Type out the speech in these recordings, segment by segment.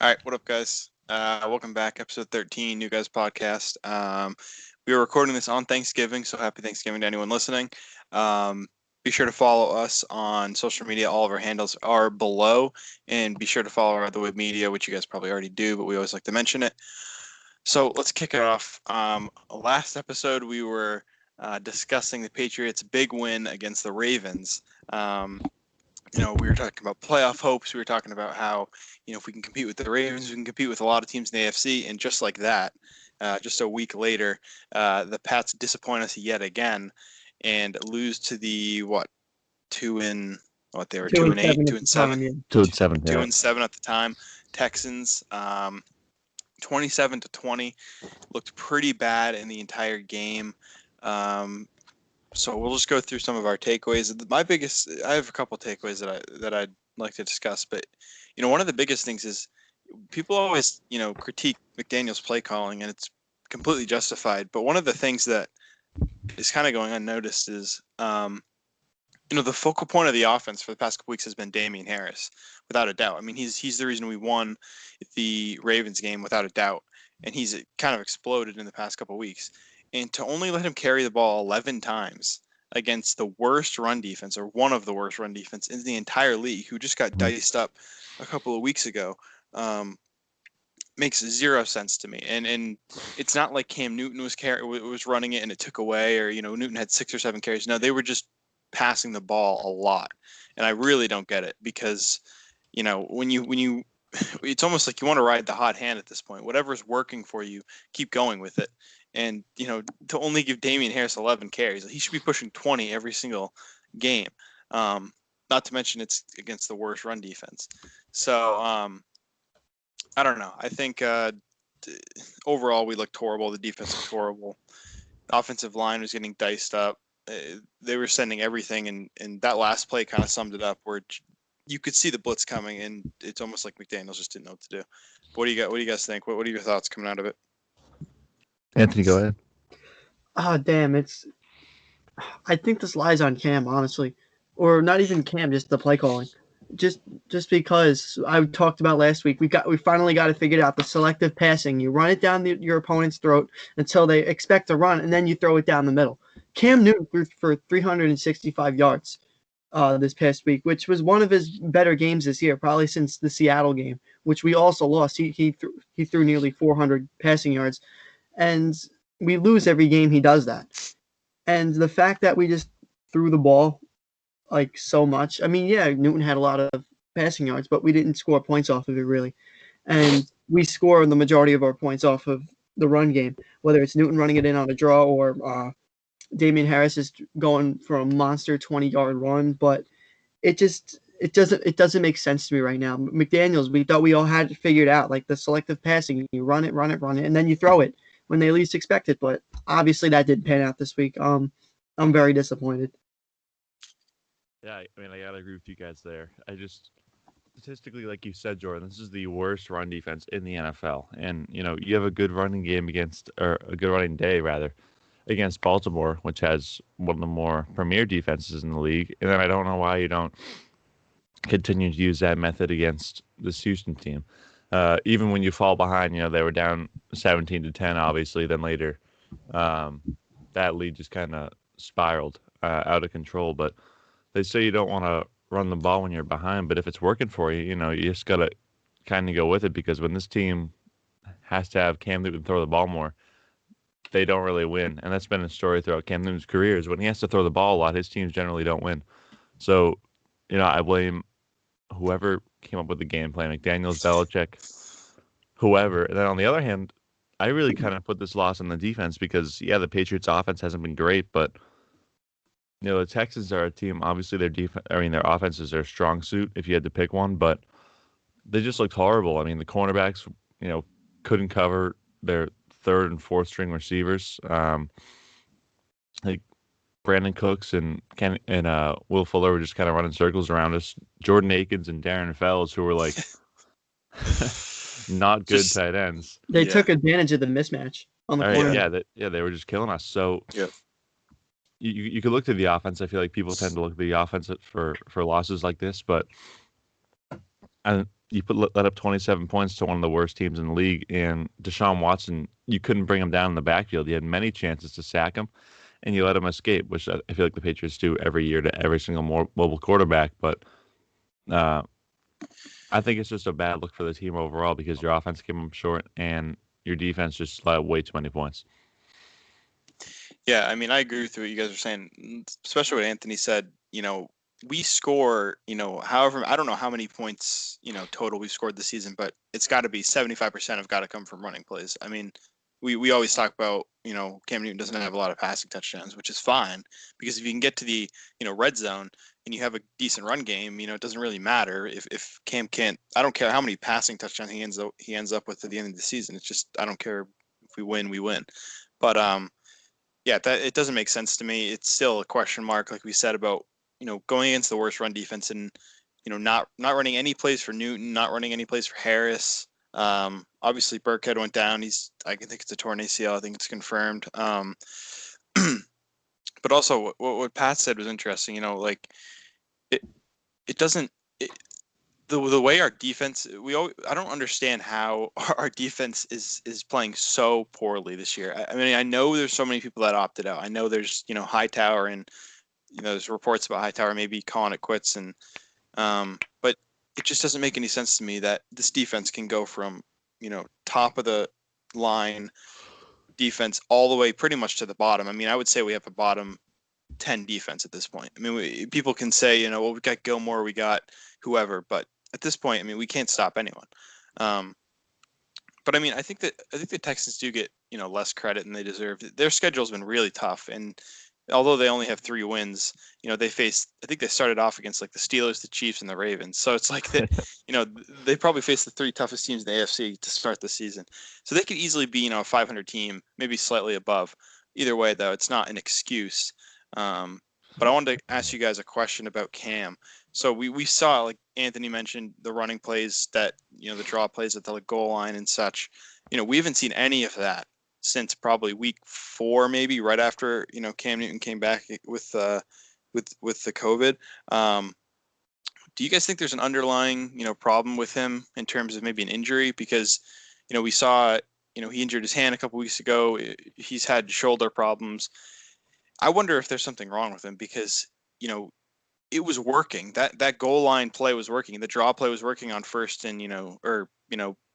All right, what up, guys? Welcome back, episode 13, New Guys Podcast. We are recording this on Thanksgiving, so happy Thanksgiving to anyone listening. Be sure to follow us on social media. All of our handles are below, and be sure to follow our Other Web Media, which you guys probably already do, but we always like to mention it. So let's kick it off. Last episode, we were discussing the Patriots' big win against the Ravens. We were talking about playoff hopes. We were talking about how, if we can compete with the Ravens, we can compete with a lot of teams in the AFC. And just like that, just a week later, the Pats disappoint us yet again and lose to the they were 2-8, 2-7, 2-7, yeah. 2-7 at the time. Texans, 27-20, looked pretty bad in the entire game. So we'll just go through some of our takeaways. I have a couple of takeaways that I'd like to discuss, but one of the biggest things is people always critique McDaniel's play calling, and it's completely justified. But one of the things that is kind of going unnoticed is the focal point of the offense for the past couple weeks has been Damian Harris, without a doubt. I mean, he's the reason we won the Ravens game, without a doubt, and he's kind of exploded in the past couple weeks. And to only let him carry the ball 11 times against the worst run defense, or one of the worst run defense in the entire league, who just got diced up a couple of weeks ago, makes zero sense to me. And it's not like Cam Newton was running it and it took away, or Newton had 6 or 7 carries. No, they were just passing the ball a lot, and I really don't get it, because when you it's almost like you want to ride the hot hand at this point. Whatever's working for you, keep going with it. And to only give Damian Harris 11 carries, he should be pushing 20 every single game. Not to mention it's against the worst run defense. So I don't know. I think overall we looked horrible. The defense looked horrible. The offensive line was getting diced up. They were sending everything, and that last play kind of summed it up, where you could see the blitz coming, and it's almost like McDaniels just didn't know what to do. What do you guys think? What are your thoughts coming out of it? Anthony, go ahead. Oh, damn. I think this lies on Cam, honestly. Or not even Cam, just the play calling. Just because I talked about last week, we finally got it figured out. The selective passing. You run it down your opponent's throat until they expect to run, and then you throw it down the middle. Cam Newton threw for 365 yards this past week, which was one of his better games this year, probably since the Seattle game, which we also lost. He threw nearly 400 passing yards, and we lose every game he does that. And the fact that we just threw the ball like so much. I mean, yeah, Newton had a lot of passing yards, but we didn't score points off of it really. And we score the majority of our points off of the run game, whether it's Newton running it in on a draw or Damian Harris is going for a monster 20-yard run. But it doesn't make sense to me right now. McDaniels, we thought we all had it figured out, like the selective passing. You run it, and then you throw it when they least expect it. But obviously that didn't pan out this week. I'm very disappointed. Yeah, I mean, I gotta agree with you guys there. Statistically, like you said, Jordan, this is the worst run defense in the NFL. And, you have a good running game or a good running day, rather, against Baltimore, which has one of the more premier defenses in the league. And then I don't know why you don't continue to use that method against this Houston team. Even when you fall behind, they were down 17-10, obviously. Then later, that lead just kind of spiraled out of control. But they say you don't want to run the ball when you're behind, but if it's working for you, you just got to kind of go with it, because when this team has to have Cam Newton throw the ball more, they don't really win. And that's been a story throughout Cam Newton's career, is when he has to throw the ball a lot, his teams generally don't win. So, I blame whoever came up with the game plan, McDaniels, Belichick, whoever. And then on the other hand, I really kind of put this loss on the defense, because, yeah, the Patriots' offense hasn't been great, but the Texans are a team. Obviously, their offense is their strong suit, if you had to pick one, but they just looked horrible. I mean, the cornerbacks, couldn't cover their third and fourth string receivers. Like Brandon Cooks and Will Fuller were just kind of running circles around us. Jordan Akins and Darren Fells, who were like not good tight ends. They took advantage of the mismatch on the corner. Yeah, they were just killing us. So yeah. You could look to the offense. I feel like people tend to look at the offense for losses like this, but let up 27 points to one of the worst teams in the league, and Deshaun Watson, you couldn't bring him down in the backfield. You had many chances to sack him, and you let him escape, which I feel like the Patriots do every year to every single mobile quarterback. But I think it's just a bad look for the team overall because your offense came up short and your defense just let way too many points. Yeah, I mean, I agree with what you guys are saying, especially what Anthony said. We score, however, I don't know how many points, total we scored this season, but it's got to be 75% have got to come from running plays. I mean, we always talk about, Cam Newton doesn't have a lot of passing touchdowns, which is fine because if you can get to the, red zone and you have a decent run game, it doesn't really matter if Cam can't. I don't care how many passing touchdowns he ends up with at the end of the season. It's just I don't care if we win, we win. But yeah, it doesn't make sense to me. It's still a question mark, like we said about going against the worst run defense and not running any plays for Newton, not running any plays for Harris. Obviously Burkhead went down. I think it's a torn ACL. I think it's confirmed. But also what Pat said was interesting. Like it doesn't. The way our defense, I don't understand how our defense is playing so poorly this year. I mean, I know there's so many people that opted out. I know there's Hightower and there's reports about Hightower maybe calling it quits, and but it just doesn't make any sense to me that this defense can go from top of the line defense all the way pretty much to the bottom. I mean, I would say we have a bottom 10 defense at this point. I mean, people can say well, we got Gilmore, we got whoever, but at this point, I mean, we can't stop anyone. But I mean, I think the Texans do get less credit than they deserve. Their schedule's been really tough, and although they only have 3 wins, they faced. I think they started off against like the Steelers, the Chiefs, and the Ravens. So it's like that. They probably faced the 3 toughest teams in the AFC to start the season. So they could easily be a 500 team, maybe slightly above. Either way, though, it's not an excuse. But I wanted to ask you guys a question about Cam. So we saw, like Anthony mentioned, the running plays that the draw plays at the goal line and such. We haven't seen any of that since probably week 4, maybe right after Cam Newton came back with the COVID. Do you guys think there's an underlying problem with him in terms of maybe an injury? Because we saw he injured his hand a couple weeks ago. He's had shoulder problems. I wonder if there's something wrong with him because it was working. That goal line play was working. The draw play was working on first and or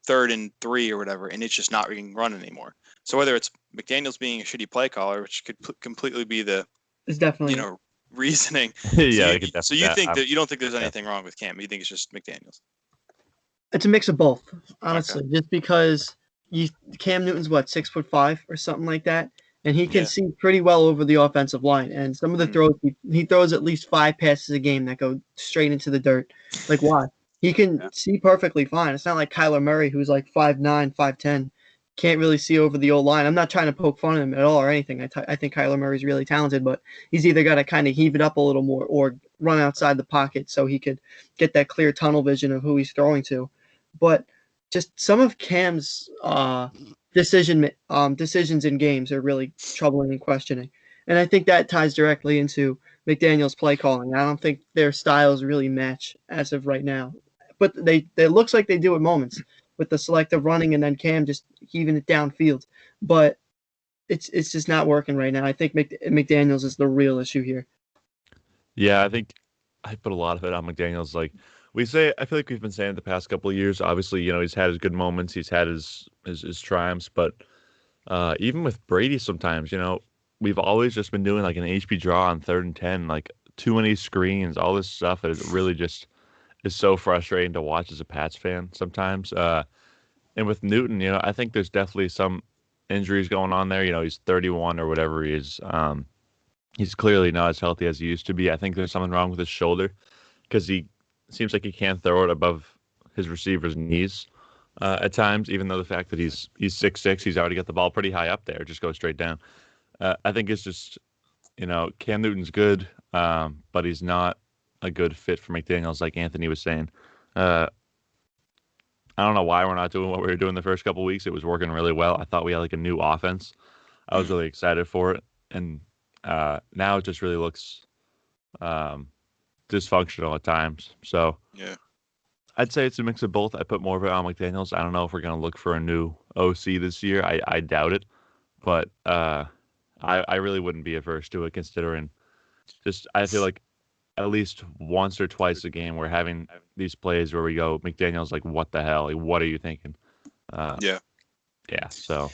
3rd and 3 or whatever, and it's just not being run anymore. So whether it's McDaniels being a shitty play caller, which could completely be it's definitely reasoning. Yeah, so you think that you don't think there's anything wrong with Cam? You think it's just McDaniels? It's a mix of both, honestly. Okay. Just because Cam Newton's 6'5" or something like that, and he can see pretty well over the offensive line. And some of the throws he throws at least 5 passes a game that go straight into the dirt. Like why? He can see perfectly fine. It's not like Kyler Murray, who's like 5'9", 5'10", can't really see over the old line. I'm not trying to poke fun at him at all or anything. I think Kyler Murray's really talented, but he's either got to kind of heave it up a little more or run outside the pocket so he could get that clear tunnel vision of who he's throwing to. But just some of Cam's decisions in games are really troubling and questioning. And I think that ties directly into McDaniel's play calling. I don't think their styles really match as of right now. But they looks like they do at moments with the selective running and then Cam just heaving it downfield. But it's just not working right now. I think McDaniels is the real issue here. Yeah, I think I put a lot of it on McDaniels. Like I feel like we've been saying it the past couple of years. Obviously, he's had his good moments. He's had his triumphs. But even with Brady sometimes, we've always just been doing like an HP draw on 3rd and 10, like too many screens, all this stuff. It really just is so frustrating to watch as a Pats fan sometimes. And with Newton, I think there's definitely some injuries going on there. He's 31 or whatever he is. He's clearly not as healthy as he used to be. I think there's something wrong with his shoulder because he seems like he can't throw it above his receiver's knees at times, even though the fact that he's 6'6", he's already got the ball pretty high up there. It just goes straight down. I think it's just, Cam Newton's good, but he's not a good fit for McDaniels, like Anthony was saying. I don't know why we're not doing what we were doing the first couple of weeks. It was working really well. I thought we had like a new offense. I was really excited for it. And now it just really looks dysfunctional at times. So I'd say it's a mix of both. I put more of it on McDaniels. I don't know if we're gonna look for a new OC this year. I doubt it, but I really wouldn't be averse to it considering. Just I feel like at least once or twice a game we're having these plays where we go McDaniels like what the hell? Like, what are you thinking? Yeah. Yeah. So.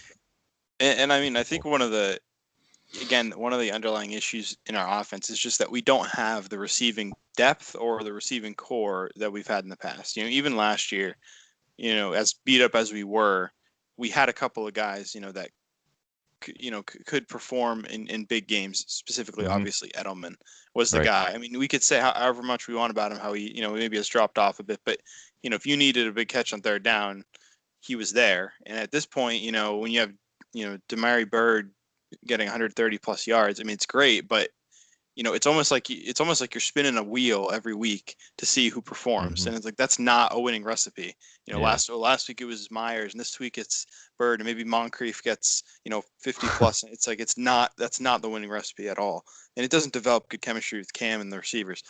And I mean, I think one of the underlying issues in our offense is just that we don't have the receiving depth or the receiving core that we've had in the past. Even last year, as beat up as we were, we had a couple of guys, that could perform in big games. Specifically, obviously, Edelman was the guy. I mean, we could say however much we want about him, how he, maybe has dropped off a bit, but if you needed a big catch on third down, he was there. And at this point, when you have Demary Bird getting 130 plus yards, I mean, it's great, but it's almost like you're spinning a wheel every week to see who performs, and it's like that's not a winning recipe. Last week it was Myers, and this week it's Bird, and maybe Moncrief gets 50 plus. It's like that's not the winning recipe at all, and it doesn't develop good chemistry with Cam and the receivers.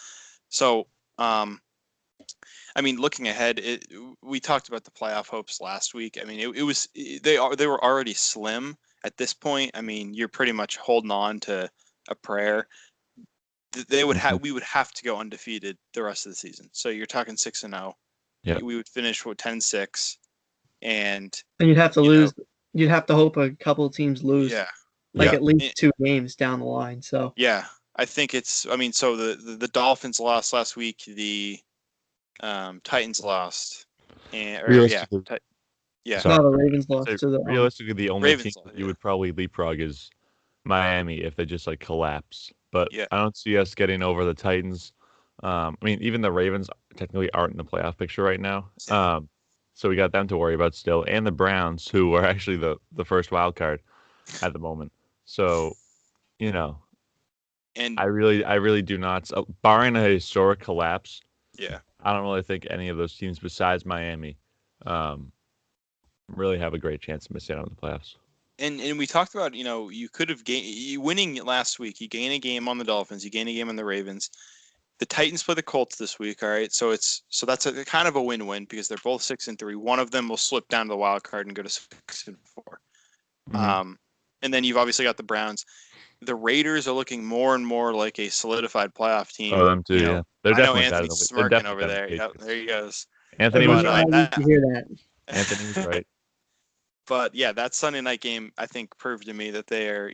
So, I mean, looking ahead, we talked about the playoff hopes last week. I mean, they were already slim at this point. I mean, you're pretty much holding on to a prayer. We would have to go undefeated the rest of the season. So you're talking 6-0. Yeah. We would finish with 10-6, and you'd have to lose. You'd have to hope a couple of teams lose. Yeah. At least 2 games down the line. So yeah, I think it's. I mean, so the Dolphins lost last week. The Titans lost, and Realistically, No, the Ravens lost to the realistically the only Ravens team lost, you would probably leapfrog is Miami if they just like collapse. But Yeah. I don't see us getting over the Titans. I mean, even the Ravens technically aren't in the playoff picture right now. So we got them to worry about still, and the Browns, who are actually the first wild card at the moment. So, and I really do not. Barring a historic collapse, yeah, I don't really think any of those teams besides Miami really have a great chance of missing out on the playoffs. And we talked about, you could have gained winning last week. You gain a game on the Dolphins, you gain a game on the Ravens. The Titans play the Colts this week. All right, so that's a kind of a win-win because they're both 6-3. One of them will slip down to the wild card and go to 6-4. And then you've obviously got the Browns. The Raiders are looking more and more like a solidified playoff team. Oh, them too. Yeah, they're I know definitely Anthony's smirking over there. Yep, there he goes. Anthony was right. to hear that. Anthony was right. But yeah, that Sunday night game I think proved to me that they are,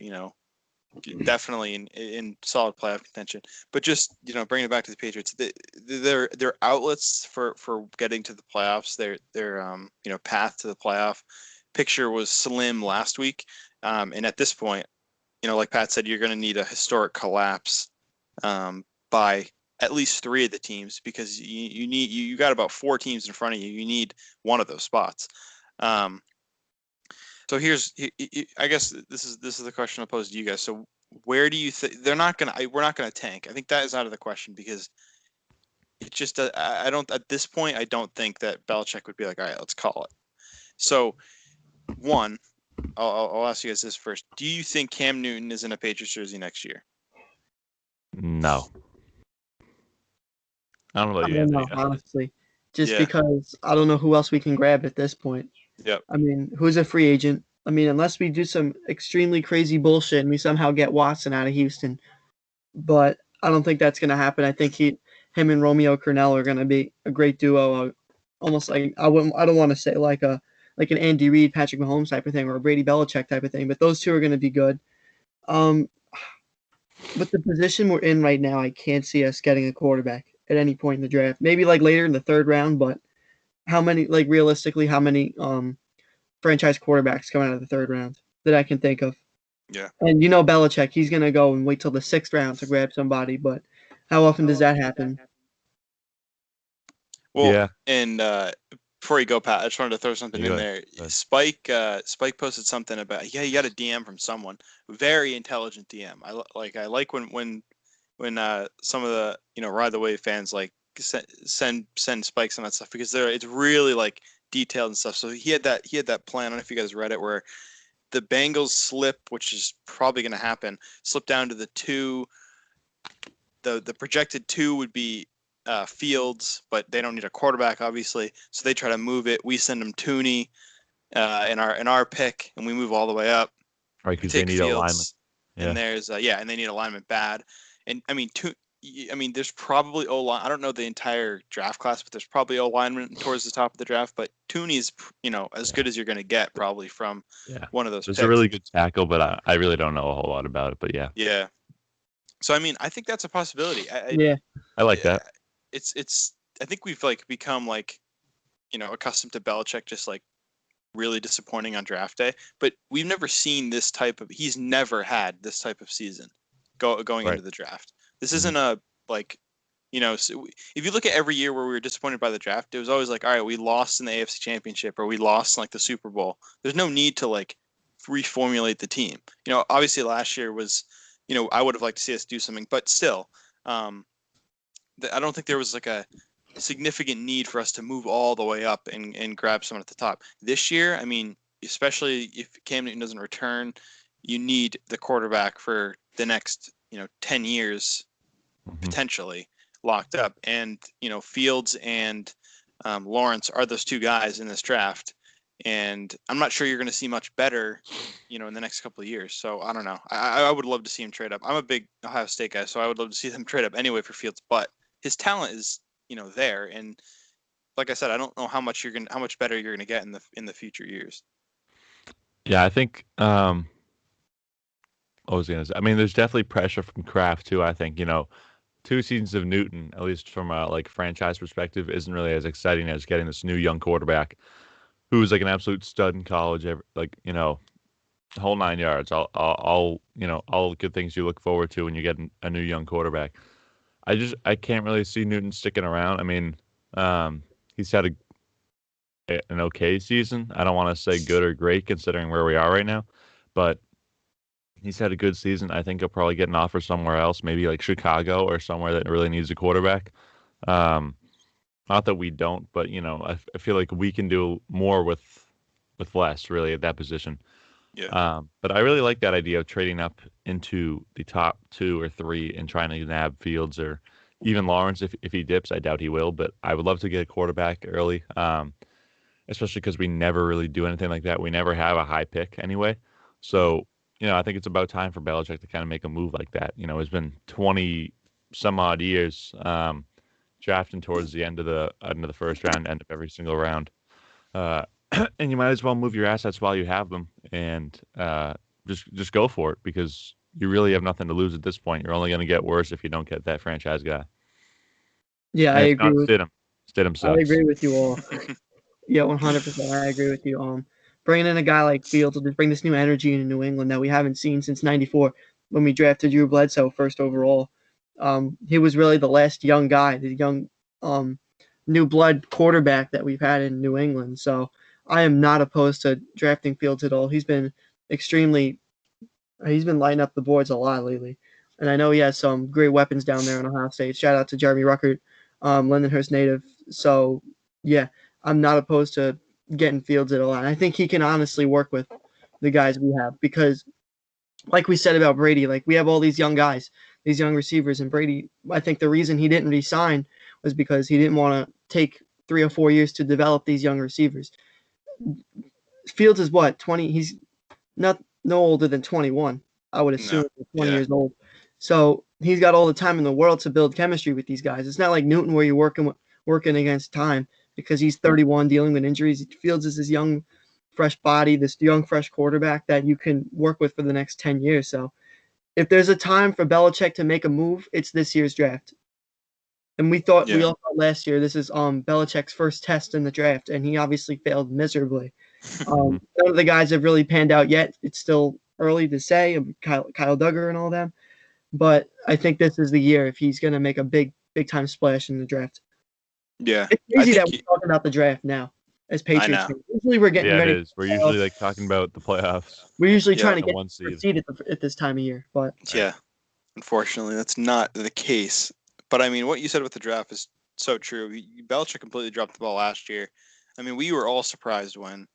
definitely in solid playoff contention. But just bringing it back to the Patriots, their outlets for getting to the playoffs, their path to the playoff picture was slim last week, and at this point, like Pat said, you're going to need a historic collapse by at least 3 of the teams because you got about 4 teams in front of you. You need one of those spots. So I guess this is the question I'll pose to you guys. So where do you think we're not gonna tank? I think that is out of the question because it just I don't at this point I don't think that Belichick would be like, all right, let's call it. So one, I'll ask you guys this first. Do you think Cam Newton is in a Patriots jersey next year? No. I don't know about you, Anthony. Honestly, just because I don't know who else we can grab at this point. Yep. I mean, who's a free agent? I mean, unless we do some extremely crazy bullshit and we somehow get Watson out of Houston, but I don't think that's going to happen. I think him and Romeo Crennel are going to be a great duo. Almost like I don't want to say like an Andy Reid, Patrick Mahomes type of thing or a Brady Belichick type of thing, but those two are going to be good. But the position we're in right now, I can't see us getting a quarterback at any point in the draft. Maybe like later in the 3rd round, but realistically, how many franchise quarterbacks coming out of the 3rd round that I can think of? Yeah. And Belichick, he's going to go and wait till the 6th round to grab somebody, but how often does that happen? Well, yeah. And before you go, Pat, I just wanted to throw something in there. Spike posted something about he got a DM from someone, very intelligent DM. I like when some of the Ride the Wave fans like send spikes on that stuff because it's really like detailed and stuff. So he had that plan. I don't know if you guys read it, where the Bengals slip, which is probably going to happen, slip down to the 2. The projected 2 would be Fields, but they don't need a quarterback, obviously. So they try to move it. We send them Tooney in our pick, and we move all the way up. Right, because they need alignment. And there's and they need alignment bad. And I mean, there's probably O-line. I don't know the entire draft class, but there's probably O-lineman towards the top of the draft. But Tooney's, as good as you're going to get probably from one of those. It's picks. a really good tackle, but I really don't know a whole lot about it. But yeah. Yeah. So I mean, I think that's a possibility. I like that. It's. I think we've become accustomed to Belichick just really disappointing on draft day, but we've never seen this type of. He's never had this type of season going into the draft. This isn't a so if you look at every year where we were disappointed by the draft, it was always all right, we lost in the AFC Championship or we lost in the Super Bowl. There's no need to reformulate the team. Obviously last year was, I would have liked to see us do something, but still, I don't think there was a significant need for us to move all the way up and grab someone at the top. This year, I mean, especially if Cam Newton doesn't return, you need the quarterback for the next, 10 years potentially locked up. And, Fields and Lawrence are those two guys in this draft. And I'm not sure you're going to see much better, in the next couple of years. So I don't know. I would love to see him trade up. I'm a big Ohio State guy, so I would love to see them trade up anyway for Fields. But his talent is, there. And like I said, I don't know how much better you're gonna get in the future years. Yeah, I think. What was I gonna say? I mean, there's definitely pressure from Kraft too. I think 2 seasons of Newton, at least from a franchise perspective, isn't really as exciting as getting this new young quarterback who's an absolute stud in college. Whole 9 yards. All good things you look forward to when you get a new young quarterback. I can't really see Newton sticking around. I mean, he's had an okay season. I don't want to say good or great considering where we are right now, but he's had a good season. I think he'll probably get an offer somewhere else, maybe Chicago or somewhere that really needs a quarterback. Not that we don't, but I feel like we can do more with less really at that position. Yeah. But I really like that idea of trading up into the top 2 or 3 and trying to nab Fields or even Lawrence if he dips. I doubt he will, but I would love to get a quarterback early, especially because we never really do anything like that. We never have a high pick anyway. So, I think it's about time for Belichick to kind of make a move like that. It's been 20 some odd years drafting towards the end of the first round, end of every single round. And you might as well move your assets while you have them and just go for it because you really have nothing to lose at this point. You're only going to get worse if you don't get that franchise guy. Yeah, I agree with Stidham sucks. I agree with you all. Yeah, 100%. I agree with you. Bringing in a guy like Fields will just bring this new energy into New England that we haven't seen since '94 when we drafted Drew Bledsoe first overall. He was really the last young guy, the young new blood quarterback that we've had in New England. So I am not opposed to drafting Fields at all. He's been lighting up the boards a lot lately. And I know he has some great weapons down there in Ohio State. Shout out to Jeremy Ruckert, Lindenhurst native. So, yeah, I'm not opposed to getting Fields at all. And I think he can honestly work with the guys we have because, like we said about Brady, we have all these young guys, these young receivers. And Brady, I think the reason he didn't resign was because he didn't want to take 3 or 4 years to develop these young receivers. Fields is what, 20? He's no older than 21, I would assume. 20 years old. So he's got all the time in the world to build chemistry with these guys. It's not like Newton where you're working against time because he's 31 dealing with injuries. Fields is this young, fresh body, this young, fresh quarterback that you can work with for the next 10 years. So if there's a time for Belichick to make a move, it's this year's draft. And we all thought last year this is Belichick's first test in the draft, and he obviously failed miserably. None of the guys have really panned out yet. It's still early to say, Kyle Duggar and all them. But I think this is the year if he's going to make a big time splash in the draft. Yeah. It's crazy that we're talking about the draft now as Patriots fans. Usually we're getting ready. Yeah, it is. We're usually talking about the playoffs. We're usually trying to get one seed at this time of year. But yeah, unfortunately, that's not the case. But I mean, what you said with the draft is so true. Belichick completely dropped the ball last year. I mean, we were all surprised when.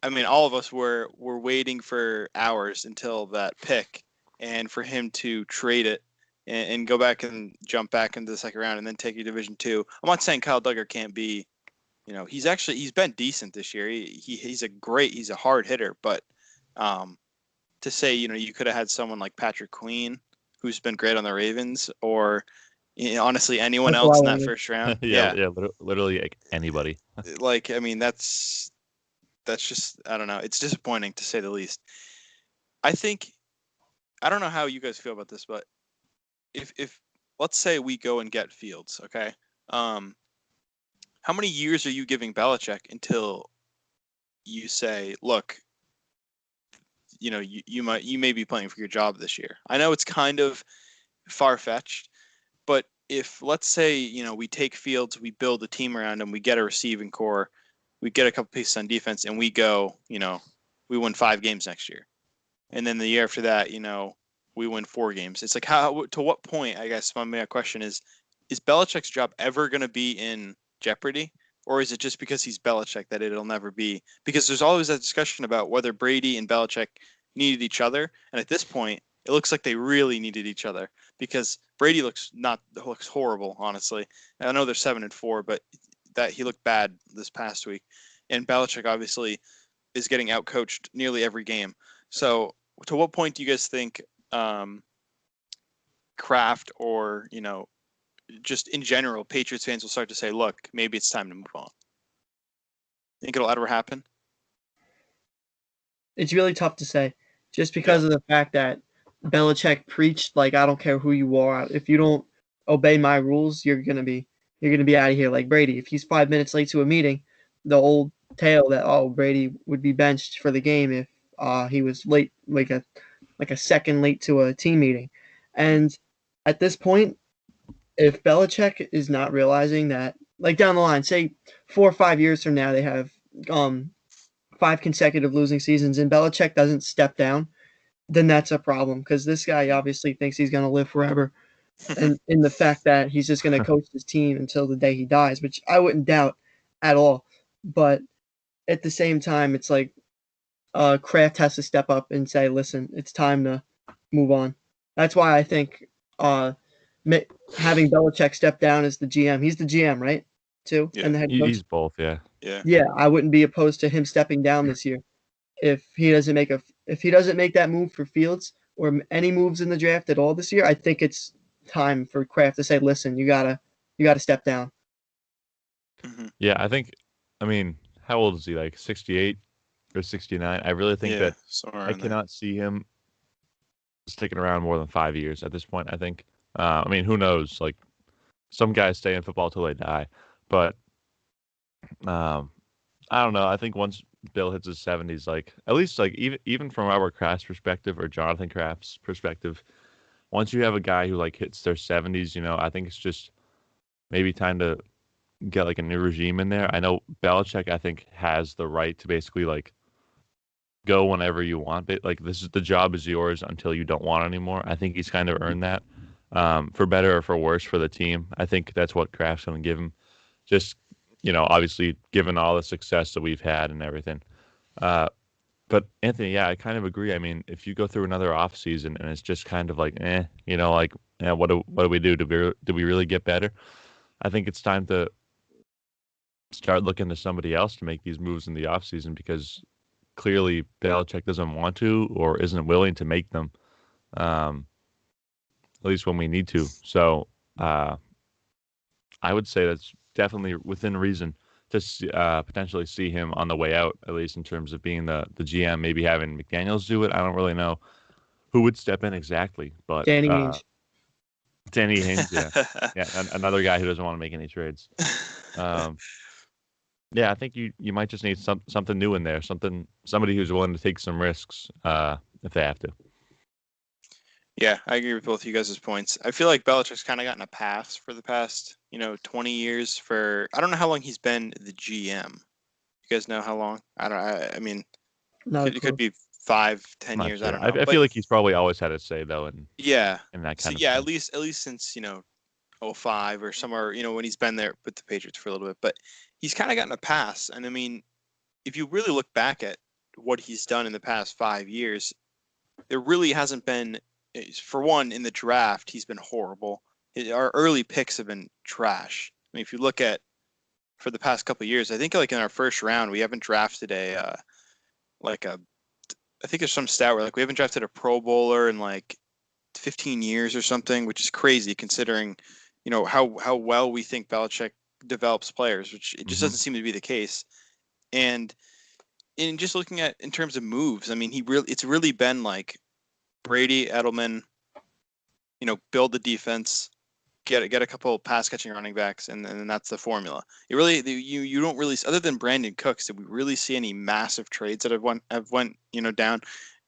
I mean, all of us were waiting for hours until that pick, and for him to trade it and go back and jump back into the second round and then take your Division II. I'm not saying Kyle Duggar can't be, he's been decent this year. He's a hard hitter, but to say, you could have had someone like Patrick Queen, who's been great on the Ravens, or honestly anyone That's else in what I that wanted. first round. yeah, literally like anybody. Like, I mean, that's just, I don't know. It's disappointing to say the least. I don't know how you guys feel about this, but if let's say we go and get Fields, okay? How many years are you giving Belichick until you say, look, you may be playing for your job this year? I know it's kind of far-fetched, but if, let's say, we take Fields, we build a team around him, we get a receiving core, we get a couple pieces on defense, and we go, we win 5 games next year. And then the year after that, we win 4 games. It's like, to what point, I guess my main question is Belichick's job ever going to be in jeopardy? Or is it just because he's Belichick that it'll never be? Because there's always that discussion about whether Brady and Belichick needed each other. And at this point, it looks like they really needed each other, because Brady looks horrible, honestly. I know they're 7-4, but that he looked bad this past week. And Belichick obviously is getting outcoached nearly every game. So to what point do you guys think Kraft or, just in general, Patriots fans will start to say, look, maybe it's time to move on? Think it'll ever happen? It's really tough to say, just because of the fact that Belichick preached, like, I don't care who you are. If you don't obey my rules, you're gonna be out of here. Like Brady, if he's 5 minutes late to a meeting, the old tale that Brady would be benched for the game if he was late, like a second late to a team meeting. And at this point, if Belichick is not realizing that, like down the line, say 4 or 5 years from now, they have 5 consecutive losing seasons, and Belichick doesn't step down, then that's a problem, because this guy obviously thinks he's going to live forever. And in the fact that he's just going to coach his team until the day he dies, which I wouldn't doubt at all. But at the same time, it's like Kraft has to step up and say, listen, it's time to move on. That's why I think having Belichick step down as the GM, he's the GM, right? Too, Yeah. and the head coach. He's both, yeah. Yeah, I wouldn't be opposed to him stepping down this year if he doesn't make that move for Fields or any moves in the draft at all this year. I think it's time for Kraft to say, listen, you gotta step down. Mm-hmm. Yeah, I mean, how old is he? Like 68 or 69? I really think that I cannot see him sticking around more than 5 years at this point, I think. I mean, who knows? Like, some guys stay in football till they die. But I don't know. I think once Bill hits his 70s, like, at least, like, even from Robert Kraft's perspective or Jonathan Kraft's perspective, once you have a guy who, like, hits their 70s, I think it's just maybe time to get, like, a new regime in there. I know Belichick, I think, has the right to basically, like, go whenever you want. But, like, the job is yours until you don't want anymore. I think he's kind of earned that, for better or for worse for the team. I think that's what Kraft's going to give him. Just, obviously, given all the success that we've had and everything. But Anthony, yeah, I kind of agree. I mean, if you go through another offseason and it's just kind of like, what do we do? Do we really get better? I think it's time to start looking to somebody else to make these moves in the offseason, because clearly Belichick doesn't want to or isn't willing to make them, at least when we need to. So I would say that's definitely within reason to potentially see him on the way out, at least in terms of being the GM, maybe having McDaniels do it. I don't really know who would step in exactly, but Danny Ainge. Danny Ainge, yeah, another guy who doesn't want to make any trades. Yeah, I think you might just need something new in there, somebody who's willing to take some risks if they have to. Yeah, I agree with both of you guys' points. I feel like Belichick's kind of gotten a pass for the past, 20 years. I don't know how long he's been the GM. You guys know how long? I mean, it could be 5-10 years. Sure. I don't know. I feel like he's probably always had a say though, in that kind of stuff. At least since 05 or somewhere, when he's been there with the Patriots for a little bit. But he's kind of gotten a pass. And I mean, if you really look back at what he's done in the past 5 years, there really hasn't been for one, in the draft, he's been horrible. Our early picks have been trash. I mean, if you look at for the past couple of years, I think like in our first round, we haven't drafted I think there's some stat where like we haven't drafted a Pro Bowler in like 15 years or something, which is crazy considering, how well we think Belichick develops players, which it just doesn't seem to be the case. And in just looking at in terms of moves, I mean, it's really been like Brady, Edelman, build the defense, get a couple pass catching running backs, and that's the formula. It really you don't really, other than Brandon Cooks, did we really see any massive trades that have went down?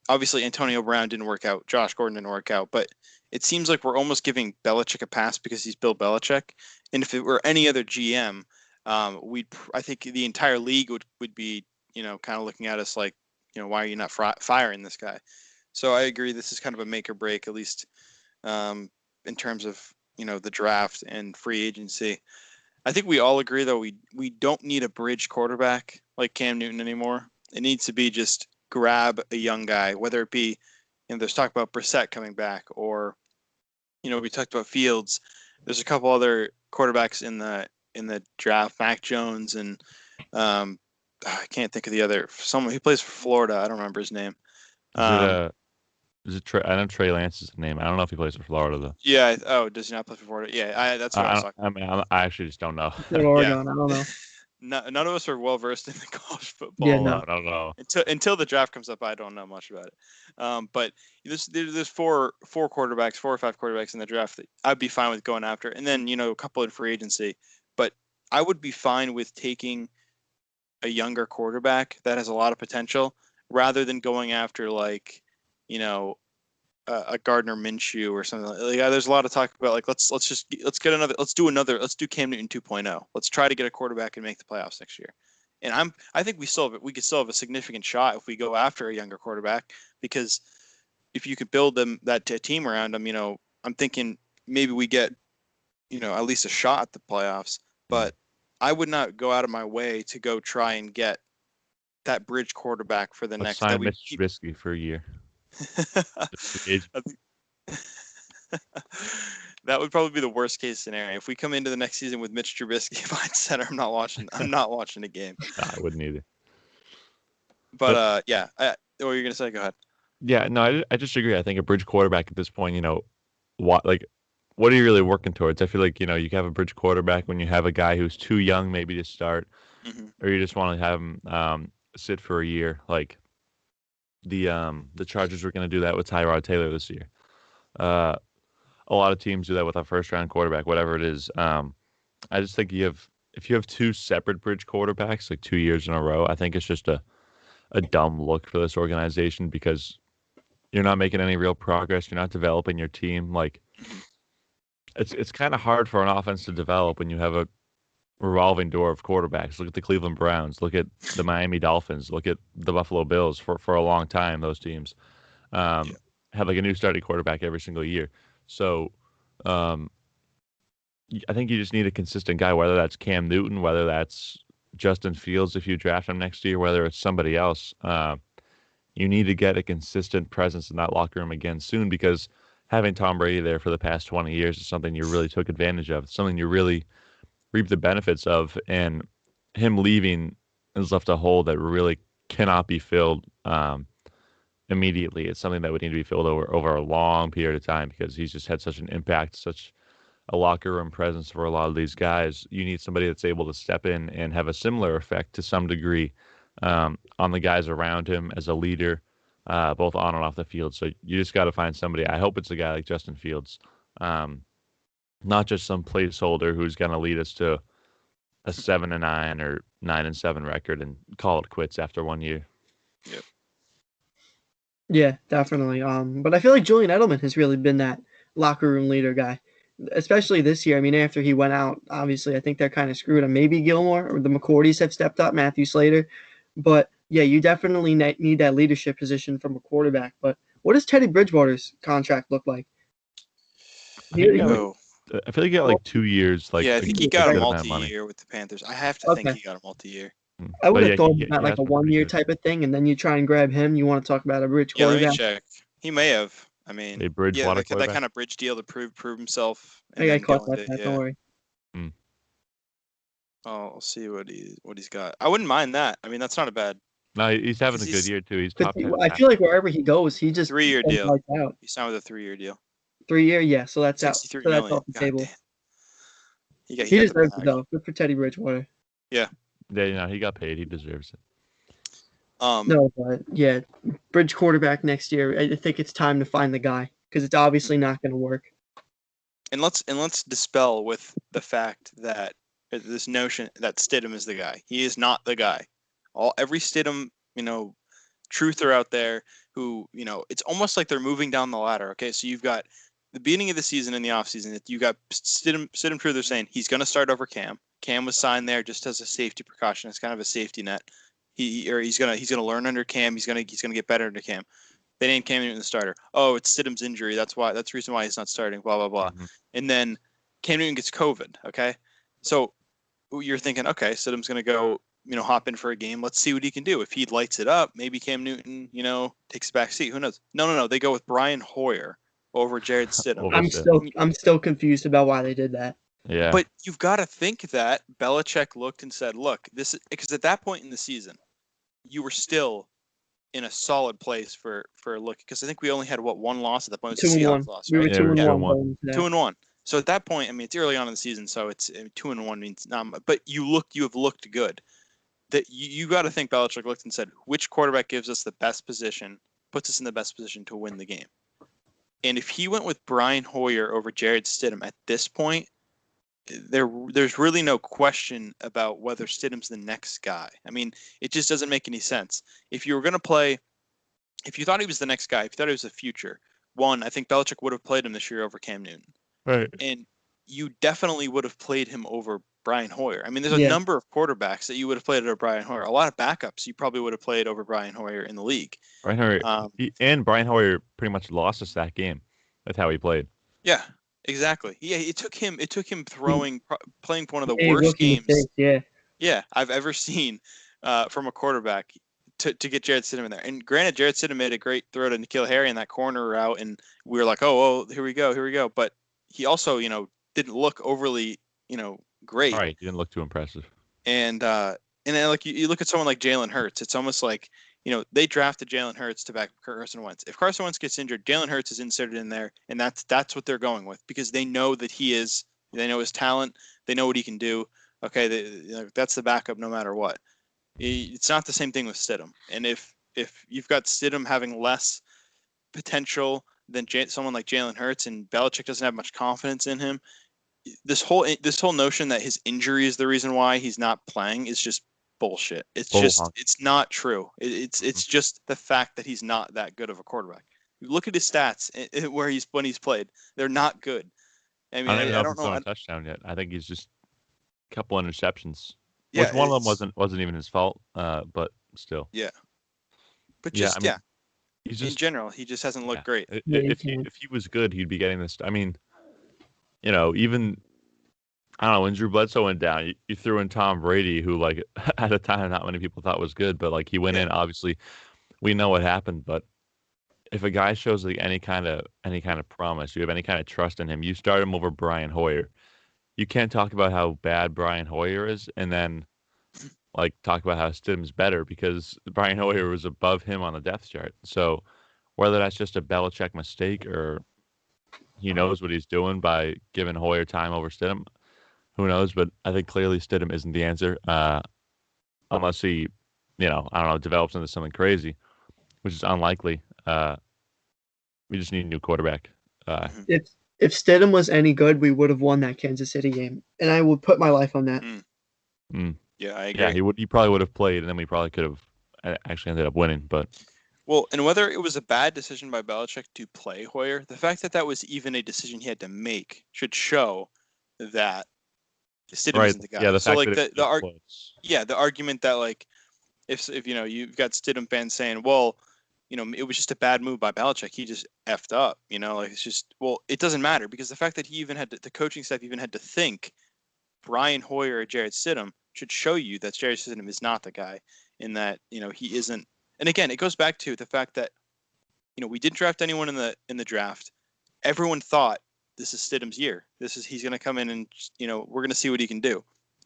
Obviously, Antonio Brown didn't work out, Josh Gordon didn't work out, but it seems like we're almost giving Belichick a pass because he's Bill Belichick. And if it were any other GM, I think the entire league would be kind of looking at us like, why are you not firing this guy? So I agree. This is kind of a make or break, at least in terms of the draft and free agency. I think we all agree, though, we don't need a bridge quarterback like Cam Newton anymore. It needs to be just grab a young guy, whether it be, there's talk about Brissett coming back, or we talked about Fields. There's a couple other quarterbacks in the draft, Mac Jones, and I can't think of the other. Someone who plays for Florida. I don't remember his name. Is it Trey? I know Trey Lance is the name. I don't know if he plays for Florida though. Yeah. Oh, does he not play for Florida? Yeah. That's what I was talking about. I mean, I actually just don't know. Oregon, I don't know. None of us are well versed in the college football. Yeah, no. I don't know. Until the draft comes up, I don't know much about it. But there's four or five quarterbacks in the draft that I'd be fine with going after, and then a couple in free agency. But I would be fine with taking a younger quarterback that has a lot of potential, rather than going after like a Gardner Minshew or something like that. There's a lot of talk about like let's do Cam Newton 2.0. Let's try to get a quarterback and make the playoffs next year. And I think we could still have a significant shot if we go after a younger quarterback, because if you could build that team around him, I'm thinking maybe we get at least a shot at the playoffs. But I would not go out of my way to go try and get that bridge quarterback for the Let's next. sign Mitch Trubisky for a year. That would probably be the worst case scenario. If we come into the next season with Mitch Trubisky behind center, I'm not watching a game. Nah, I wouldn't either. But yeah. What were you gonna say? Go ahead. Yeah, no, I just agree. I think a bridge quarterback at this point, what are you really working towards? I feel like you can have a bridge quarterback when you have a guy who's too young maybe to start, or you just want to have him sit for a year. Like the Chargers were going to do that with Tyrod Taylor this year. A lot of teams do that with a first-round quarterback, whatever it is. I just think if you have two separate bridge quarterbacks, like 2 years in a row, I think it's just a dumb look for this organization, because you're not making any real progress. You're not developing your team. Like it's kind of hard for an offense to develop when you have a revolving door of quarterbacks. Look at the Cleveland Browns. Look at the Miami Dolphins. Look at the Buffalo Bills. For a long time, those teams have like a new starting quarterback every single year. So I think you just need a consistent guy, whether that's Cam Newton, whether that's Justin Fields if you draft him next year, whether it's somebody else. You need to get a consistent presence in that locker room again soon, because having Tom Brady there for the past 20 years is something you really took advantage of. It's something you really reap the benefits of, and him leaving has left a hole that really cannot be filled immediately. It's something that would need to be filled over a long period of time, because he's just had such an impact, such a locker room presence for a lot of these guys. You need somebody that's able to step in and have a similar effect to some degree on the guys around him as a leader, both on and off the field. So you just got to find somebody. I hope it's a guy like Justin Fields, not just some placeholder who's going to lead us to a 7-9 or 9-7 record and call it quits after 1 year. Yep. Yeah, definitely. But I feel like Julian Edelman has really been that locker room leader guy, especially this year. I mean, after he went out, obviously, I think they're kind of screwed. And maybe Gilmore or the McCourties have stepped up, Matthew Slater. But yeah, you definitely need that leadership position from a quarterback. But what does Teddy Bridgewater's contract look like? I feel like he got like 2 years. I think he got a multi-year with the Panthers. I have to think he got a multi-year. I would have thought about like a 1 year type of thing, and then you try and grab him. You want to talk about a bridge quarterback? Let me check. He may have. I mean, A Bridgewater that quarterback? kind of bridge deal to prove himself. I And think I then caught go that. into, Don't worry. I'll see what he's got. I wouldn't mind that. I mean, that's not a bad No, he's having a because good he's year too. He's But top 10. I feel like wherever he goes, he just 3-year plays deal. lights out. He signed with a 3-year deal. 3 year, yeah. So that's out. 63 So that's million. off the God table. damn. He got He the deserves it bag. though. Good for Teddy Bridgewater. Yeah, he got paid. He deserves it. No, but yeah, bridge quarterback next year. I think it's time to find the guy because it's obviously not going to work. And let's dispel with the fact that this notion that Stidham is the guy. He is not the guy. Every Stidham, truther out there who, it's almost like they're moving down the ladder. Okay, so you've got the beginning of the season and the offseason. You got Stidham truther saying he's going to start over Cam. Cam was signed there just as a safety precaution. It's kind of a safety net. He's gonna learn under Cam. He's gonna get better under Cam. They named Cam Newton the starter. Oh, it's Stidham's injury. That's the reason why he's not starting. Blah blah blah. Mhm. And then Cam Newton gets COVID. Okay, so you're thinking, okay, Stidham's gonna go, hop in for a game. Let's see what he can do. If he lights it up, maybe Cam Newton, takes a back seat. Who knows? No. They go with Brian Hoyer over Jared Stidham. Over I'm still confused about why they did that. Yeah. But you've got to think that Belichick looked and said, look, this is because at that point in the season, you were still in a solid place for a look, because I think we only had one loss at that point. It was the 2-1. Seahawks loss, We were right? Yeah, we were 2-1. 2-1. going into that. 2-1. So at that point, I mean, it's early on in the season, so it's 2-1 means not much. But you have looked good. That you got to think Belichick looked and said, which quarterback gives us the best position, puts us in the best position to win the game. And if he went with Brian Hoyer over Jared Stidham at this point, there's really no question about whether Stidham's the next guy. I mean, it just doesn't make any sense. If you thought he was the next guy, if you thought he was the future, I think Belichick would have played him this year over Cam Newton. Right. And you definitely would have played him over Brian Hoyer. I mean, there's a Yeah. number of quarterbacks that you would have played over Brian Hoyer. A lot of backups you probably would have played over Brian Hoyer in the league. Brian Hoyer, Brian Hoyer pretty much lost us that game. That's how he played. Yeah, exactly. Yeah, it took him playing one of the Hey, worst rookie games. mistakes, yeah. I've ever seen from a quarterback to get Jared Stidham in there. And granted, Jared Stidham made a great throw to N'Keal Harry in that corner route, and we were like, oh, here we go. But he also, didn't look overly, great. All right, he didn't look too impressive. And then like you look at someone like Jalen Hurts, it's almost like, they drafted Jalen Hurts to back Carson Wentz. If Carson Wentz gets injured, Jalen Hurts is inserted in there, and that's what they're going with, because they know that they know his talent, they know what he can do. Okay, that's the backup no matter what. It's not the same thing with Stidham. And if you've got Stidham having less potential than someone like Jalen Hurts, and Belichick doesn't have much confidence in him, this whole notion that his injury is the reason why he's not playing is just bullshit. It's it's not true. It's just the fact that he's not that good of a quarterback. You look at his stats when he's played; they're not good. I mean, I don't know know. if he's thrown a touchdown yet. I think he's just a couple interceptions. Yeah, Which one of them wasn't even his fault, but still. Yeah. But just he's just, in general, he just hasn't looked great. If he was good, he'd be getting this. I mean, even I don't know, when Drew Bledsoe went down, you threw in Tom Brady, who like at a time not many people thought was good, but like he went in. Obviously, we know what happened. But if a guy shows like any kind of promise, you have any kind of trust in him, you start him over Brian Hoyer. You can't talk about how bad Brian Hoyer is and then like talk about how Stidham's better, because Brian Hoyer was above him on the depth chart. So whether that's just a Belichick mistake or he knows what he's doing by giving Hoyer time over Stidham, who knows? But I think clearly Stidham isn't the answer, unless he, I don't know, develops into something crazy, which is unlikely. We just need a new quarterback. If Stidham was any good, we would have won that Kansas City game, and I would put my life on that. Yeah, I agree. Yeah, he probably would have played, and then we probably could have actually ended up winning. But and whether it was a bad decision by Belichick to play Hoyer, the fact that was even a decision he had to make should show that Stidham isn't the guy. Yeah, the fact that the argument that like if you've got Stidham fans saying, well, it was just a bad move by Belichick, he just effed up, like it's just, well, it doesn't matter, because the fact that he even had the coaching staff even had to think Brian Hoyer or Jared Stidham should show you that Jared Stidham is not the guy, in that he isn't. And again, it goes back to the fact that we didn't draft anyone in the draft. Everyone thought this is Stidham's year. He's going to come in and we're going to see what he can do,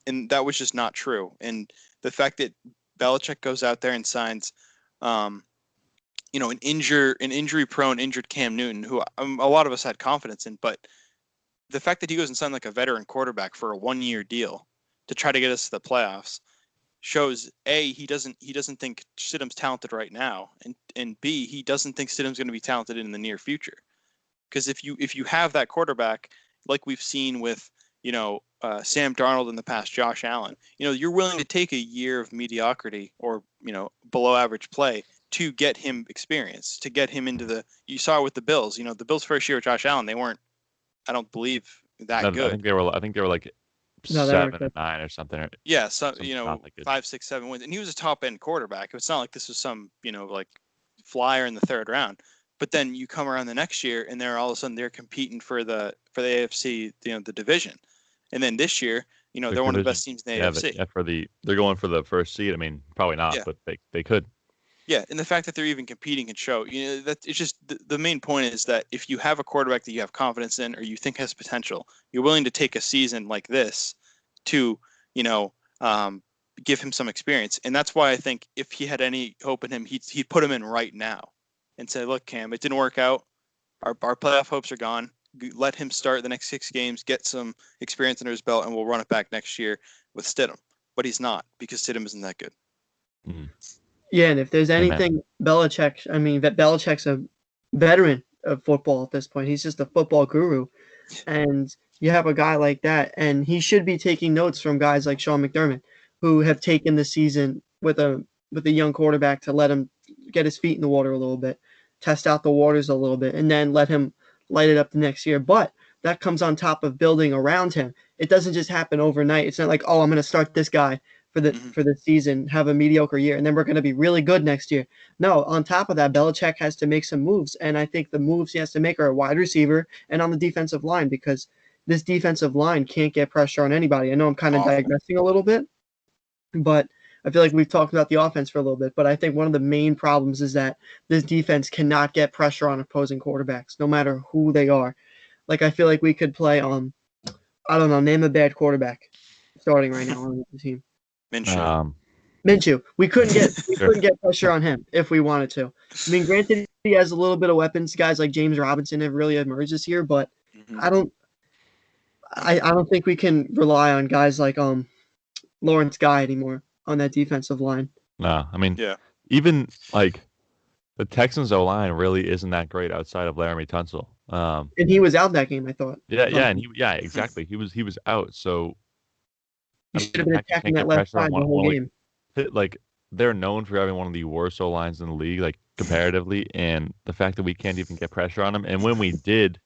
and that was just not true. And the fact that Belichick goes out there and signs, an injury-prone, injured Cam Newton, who a lot of us had confidence in, but the fact that he goes and signs like a veteran quarterback for a 1-year deal to try to get us to the playoffs shows A, he doesn't think Stidham's talented right now, and B, he doesn't think Stidham's going to be talented in the near future. Because if you have that quarterback, like we've seen with Sam Darnold in the past, Josh Allen, you're willing to take a year of mediocrity or below average play to get him experience, to get him into you saw it with the Bills. The Bills' first year with Josh Allen, they weren't, I don't believe, that good. I think they were like No, they 7 weren't or 9 or something. Yeah, so not that good. 5, 6, 7 wins, and he was a top end quarterback. It's not like this was some like flyer in the third round. But then you come around the next year, and they're all of a sudden they're competing for the AFC, the division. And then this year, they're one of the best teams in the AFC. They're going for the first seed. I mean, probably not, but they could. Yeah, and the fact that they're even competing can show. That it's just the main point is that if you have a quarterback that you have confidence in or you think has potential, you're willing to take a season like this to give him some experience. And that's why I think if he had any hope in him, he'd put him in right now and say, look, Cam, it didn't work out. Our playoff hopes are gone. Let him start the next 6 games, get some experience under his belt, and we'll run it back next year with Stidham. But he's not, because Stidham isn't that good. Mm-hmm. Yeah, and if there's anything, Belichick's a veteran of football at this point. He's just a football guru. And you have a guy like that, and he should be taking notes from guys like Sean McDermott, who have taken the season with a young quarterback to let him get his feet in the water a little bit, test out the waters a little bit, and then let him light it up the next year. But that comes on top of building around him. It doesn't just happen overnight. It's not like, oh, I'm going to start this guy for the season, have a mediocre year, and then we're going to be really good next year. No, on top of that, Belichick has to make some moves, and I think the moves he has to make are a wide receiver and on the defensive line, because this defensive line can't get pressure on anybody. I know I'm kind of digressing a little bit, but I feel like we've talked about the offense for a little bit, but I think one of the main problems is that this defense cannot get pressure on opposing quarterbacks, no matter who they are. Like, I feel like we could play I don't know, name a bad quarterback starting right now on the team. Minshew. We couldn't get pressure on him if we wanted to. I mean, granted, he has a little bit of weapons. Guys like James Robinson have really emerged this year, but I don't think we can rely on guys like Lawrence Guy anymore on that defensive line. No, I mean, even like the Texans O-line really isn't that great outside of Laramie Tunsil. And he was out that game, I thought. Exactly. He was out, so he should have been attacking that left side the whole game. Like, they're known for having one of the worst O-lines in the league, like comparatively, and the fact that we can't even get pressure on him, and when we did,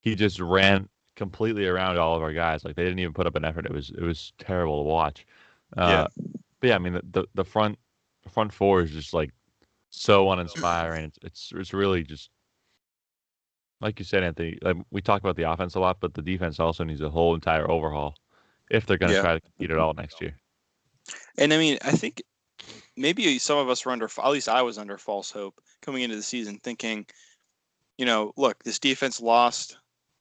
he just ran completely around all of our guys. Like, they didn't even put up an effort. It was terrible to watch. But yeah, I mean, the front four is just like so uninspiring. It's really just like you said, Anthony. Like, we talk about the offense a lot, but the defense also needs a whole entire overhaul if they're going to try to compete at all next year. And I mean, I think maybe some of us were at least I was under false hope coming into the season, thinking, look, this defense lost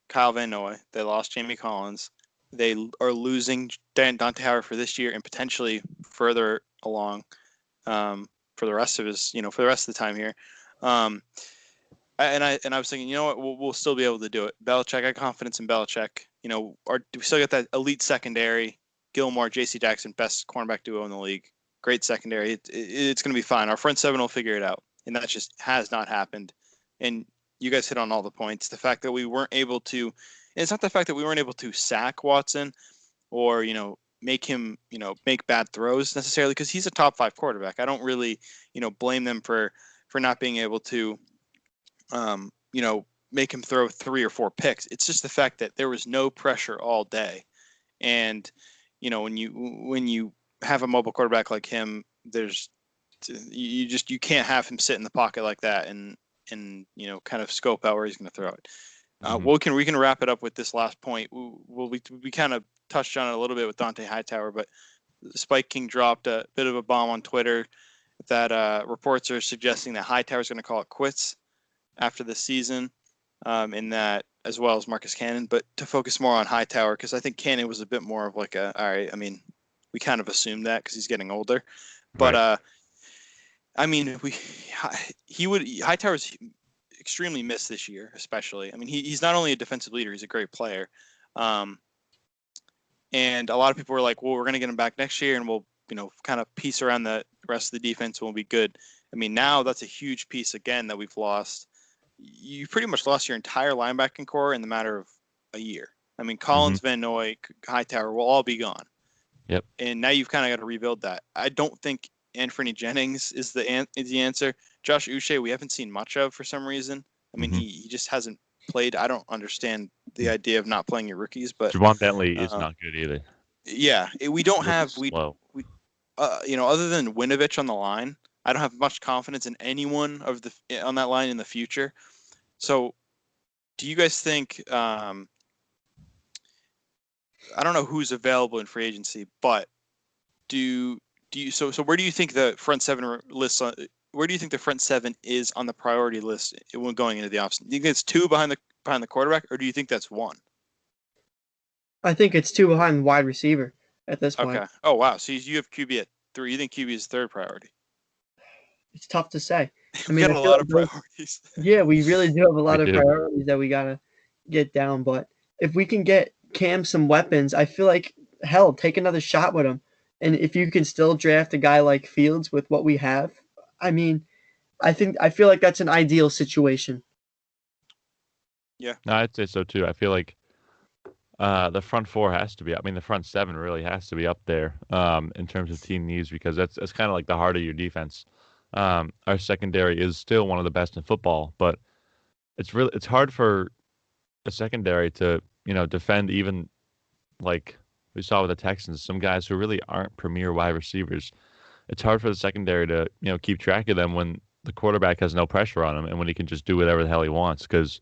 Kyle Van Noy, they lost Jamie Collins, they are losing Dante Howard for this year and potentially further along for the rest of for the rest of the time here. And I was thinking, you know what, we'll still be able to do it. Belichick, I have confidence in Belichick. We still got that elite secondary. Gilmore, J.C. Jackson, best cornerback duo in the league. Great secondary. It's going to be fine. Our front seven will figure it out. And that just has not happened. And you guys hit on all the points. The fact that we weren't able to, and it's not the fact that we weren't able to sack Watson or, make him, make bad throws necessarily, because he's a top 5 quarterback. I don't really, blame them for not being able to, make him throw 3 or 4 picks. It's just the fact that there was no pressure all day. And, when you have a mobile quarterback like him, you can't have him sit in the pocket like that and kind of scope out where he's going to throw it. We can wrap it up with this last point. We kind of touched on it a little bit with Dante Hightower, but Spike King dropped a bit of a bomb on Twitter that reports are suggesting that Hightower is going to call it quits after the season, in that, as well as Marcus Cannon, but to focus more on Hightower, because I think Cannon was a bit more of like all right, I mean, we kind of assumed that because he's getting older. But Right. I mean, Hightower's extremely missed this year, especially. I mean, he's not only a defensive leader, he's a great player. And a lot of people were like, well, we're going to get him back next year and we'll, kind of piece around the rest of the defense and we'll be good. I mean, now that's a huge piece again that we've lost. You pretty much lost your entire linebacking core in the matter of a year. I mean, Collins, Van Noy, Hightower will all be gone. Yep. And now you've kind of got to rebuild that. I don't think Anthony Jennings is the answer. Josh Uche, we haven't seen much of for some reason. I mean, he just hasn't played. I don't understand the idea of not playing your rookies, but Javon Bentley is not good either. Yeah, we don't have slow. Other than Winovich on the line, I don't have much confidence in anyone on that line in the future. So, do you guys think? I don't know who's available in free agency, but do you? So where do you think the front seven lists? Where do you think the front seven is on the priority list when going into the offseason? Do you think it's two behind the quarterback, or do you think that's one? I think it's two behind the wide receiver at this point. Okay. Oh wow. So you have QB at 3. You think QB is third priority? It's tough to say. We got a lot of priorities. Yeah, we really do have a lot of priorities that we gotta get down. But if we can get Cam some weapons, I feel like hell, take another shot with him. And if you can still draft a guy like Fields with what we have, I mean, I feel like that's an ideal situation. Yeah. No, I'd say so too. I feel like the front four has to be. I mean, the front seven really has to be up there in terms of team needs because that's kind of like the heart of your defense. Our secondary is still one of the best in football, but it's hard for a secondary to defend even like we saw with the Texans, some guys who really aren't premier wide receivers. It's hard for the secondary to keep track of them when the quarterback has no pressure on him and when he can just do whatever the hell he wants because.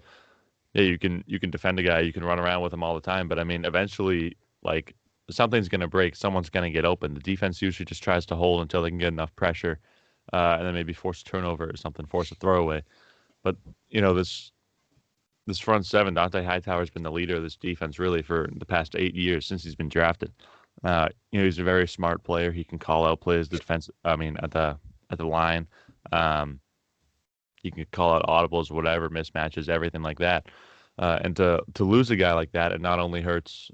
Yeah, you can defend a guy, you can run around with him all the time, but I mean, eventually, like something's going to break, someone's going to get open. The defense usually just tries to hold until they can get enough pressure, and then maybe force a turnover or something, force a throwaway. But this front seven, Dante Hightower's been the leader of this defense really for the past 8 years since he's been drafted. He's a very smart player. He can call out plays, defense. I mean, at the line. You can call out audibles, whatever, mismatches, everything like that. And to lose a guy like that, it not only hurts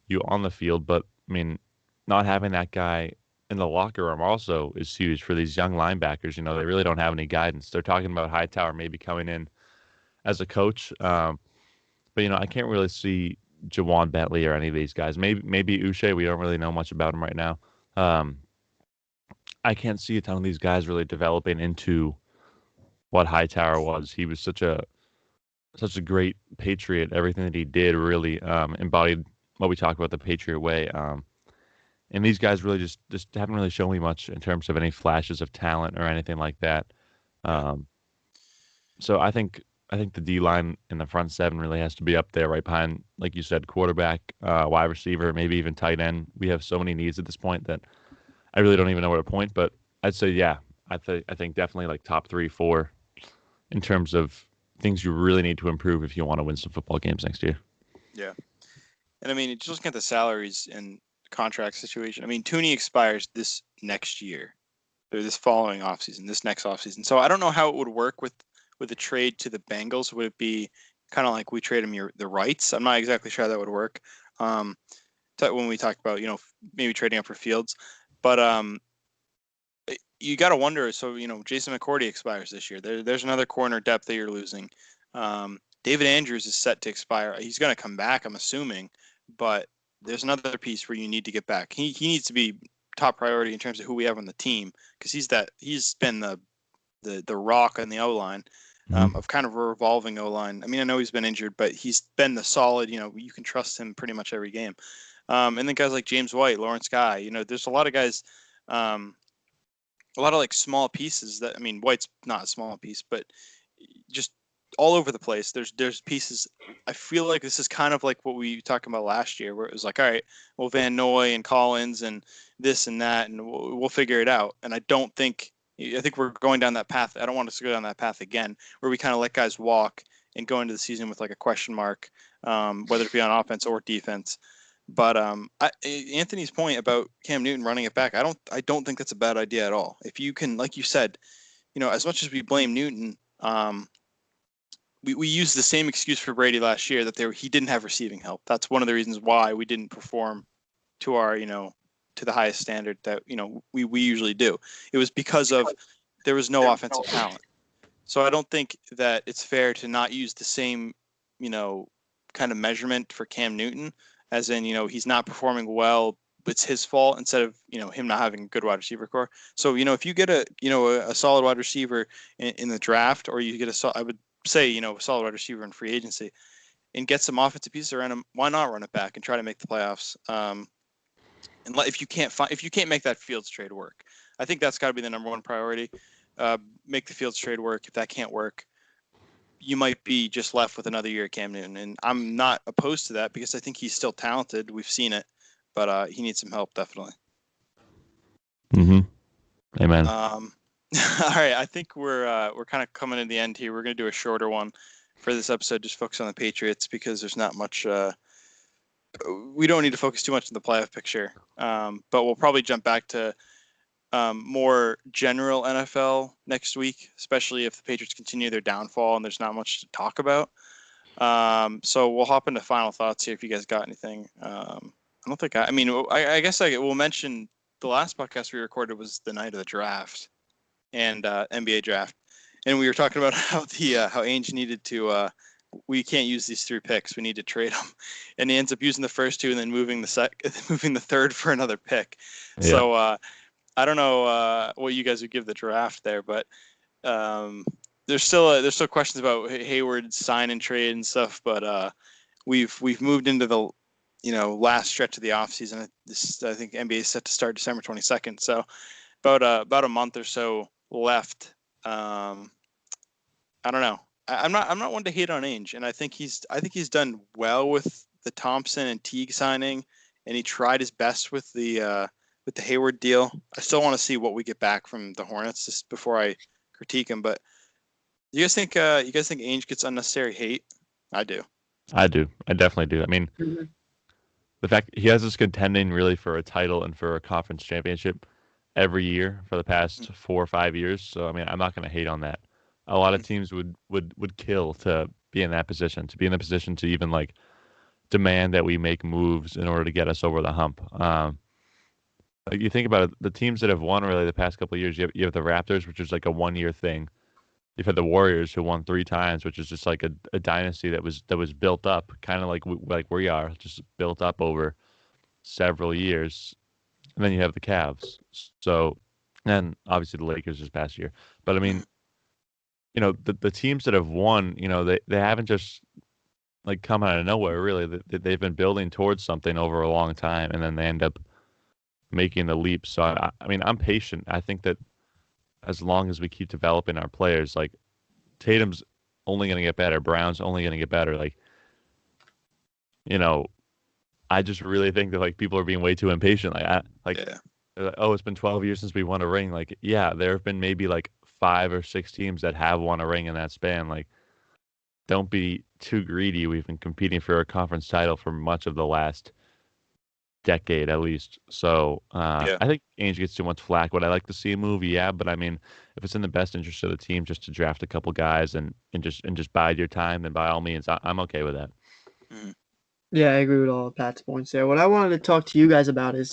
you on the field, but I mean, not having that guy in the locker room also is huge for these young linebackers. They really don't have any guidance. They're talking about Hightower maybe coming in as a coach, but I can't really see Javon Bentley or any of these guys. Maybe Uche. We don't really know much about him right now. I can't see a ton of these guys really developing into what Hightower was. He was such a great patriot. Everything that he did really embodied what we talk about, the Patriot way. And these guys really just haven't really shown me much in terms of any flashes of talent or anything like that. So I think the D line in the front seven really has to be up there, right behind, like you said, quarterback, wide receiver, maybe even tight end. We have so many needs at this point that I really don't even know where to point. But I'd say, yeah, I think definitely like top 3, 4. In terms of things you really need to improve if you want to win some football games next year. Yeah. And I mean, just looking at the salaries and contract situation, I mean, Tooney expires this next year, or this following offseason, this next offseason. So I don't know how it would work with a trade to the Bengals. Would it be kind of like we trade him the rights? I'm not exactly sure how that would work. When we talked about, maybe trading up for Fields. But you got to wonder. So, Jason McCourty expires this year. There's another corner depth that you're losing. David Andrews is set to expire. He's going to come back, I'm assuming, but there's another piece where you need to get back. He needs to be top priority in terms of who we have on the team because he's been the rock on the O-line of kind of a revolving O-line. I mean, I know he's been injured, but he's been the solid, you can trust him pretty much every game. And then guys like James White, Lawrence Guy, there's a lot of guys, a lot of like small pieces that, I mean, White's not a small piece, but just all over the place. There's pieces. I feel like this is kind of like what we talked about last year, where it was like, all right, well, Van Noy and Collins and this and that, and we'll figure it out. And I don't think I think we're going down that path. I don't want us to go down that path again, where we kind of let guys walk and go into the season with like a question mark, whether it be on offense or defense. But Anthony's point about Cam Newton running it back, I don't think that's a bad idea at all. If you can, like you said, as much as we blame Newton, we used the same excuse for Brady last year that he didn't have receiving help. That's one of the reasons why we didn't perform to our to the highest standard that we usually do. It was because of there was no offensive talent. So I don't think that it's fair to not use the same kind of measurement for Cam Newton, as in he's not performing well, it's his fault, instead of him not having a good wide receiver core. So if you get a solid wide receiver in the draft, or you get I would say a solid wide receiver in free agency, and get some offensive pieces around him, why not run it back and try to make the playoffs? And if you can't make that Fields trade work, I think that's got to be the number one priority. Make the Fields trade work. If that can't work, you might be just left with another year of Cam Newton. And I'm not opposed to that because I think he's still talented. We've seen it, but he needs some help, definitely. Mm-hmm. Amen. All right, I think we're kind of coming to the end here. We're going to do a shorter one for this episode, just focus on the Patriots because there's not much. We don't need to focus too much on the playoff picture, but we'll probably jump back to more general NFL next week, especially if the Patriots continue their downfall and there's not much to talk about. So we'll hop into final thoughts here if you guys got anything. I don't think I guess we'll mention the last podcast we recorded was the night of the draft and NBA draft, and we were talking about how how Ainge needed to. We can't use these 3 picks. We need to trade them, and he ends up using the first 2 and then moving the third for another pick. Yeah. So I don't know what you guys would give the draft there, but there's still questions about Hayward's sign and trade and stuff. But we've moved into the last stretch of the offseason. I think NBA is set to start December 22nd. So about a month or so left. I don't know. I'm not one to hate on Ainge, and I think he's done well with the Thompson and Teague signing, and he tried his best with the Hayward deal. I still want to see what we get back from the Hornets just before I critique him. But you guys think Ainge gets unnecessary hate? I do. I definitely do. I mean, the fact he has us contending really for a title and for a conference championship every year for the past 4 or 5 years. So I mean, I'm not going to hate on that. A lot of teams would kill to be in that position, to even like demand that we make moves in order to get us over the hump. Like you think about it, the teams that have won really the past couple of years, you have the Raptors, which is like a 1-year thing. You've had the Warriors, who won 3 times, which is just like a dynasty that was built up, kind of like we are, just built up over several years. And then you have the Cavs. So, and obviously the Lakers this past year. But I mean, the teams that have won, they haven't just like come out of nowhere. Really, they've been building towards something over a long time, and then they end up making the leap. So I mean, I'm patient. I think that as long as we keep developing our players, like Tatum's only going to get better, Brown's only going to get better. Like, I just really think that like people are being way too impatient. Oh, it's been 12 years since we won a ring. Like, yeah, there have been maybe like 5 or 6 teams that have won a ring in that span. Like, don't be too greedy. We've been competing for a conference title for much of the last decade at least. So I think Ainge gets too much flack. Would I like to see a move? Yeah, but I mean, if it's in the best interest of the team just to draft a couple guys and just bide your time, then by all means, I'm okay with that. Mm-hmm. Yeah, I agree with all of Pat's points there. What I wanted to talk to you guys about is,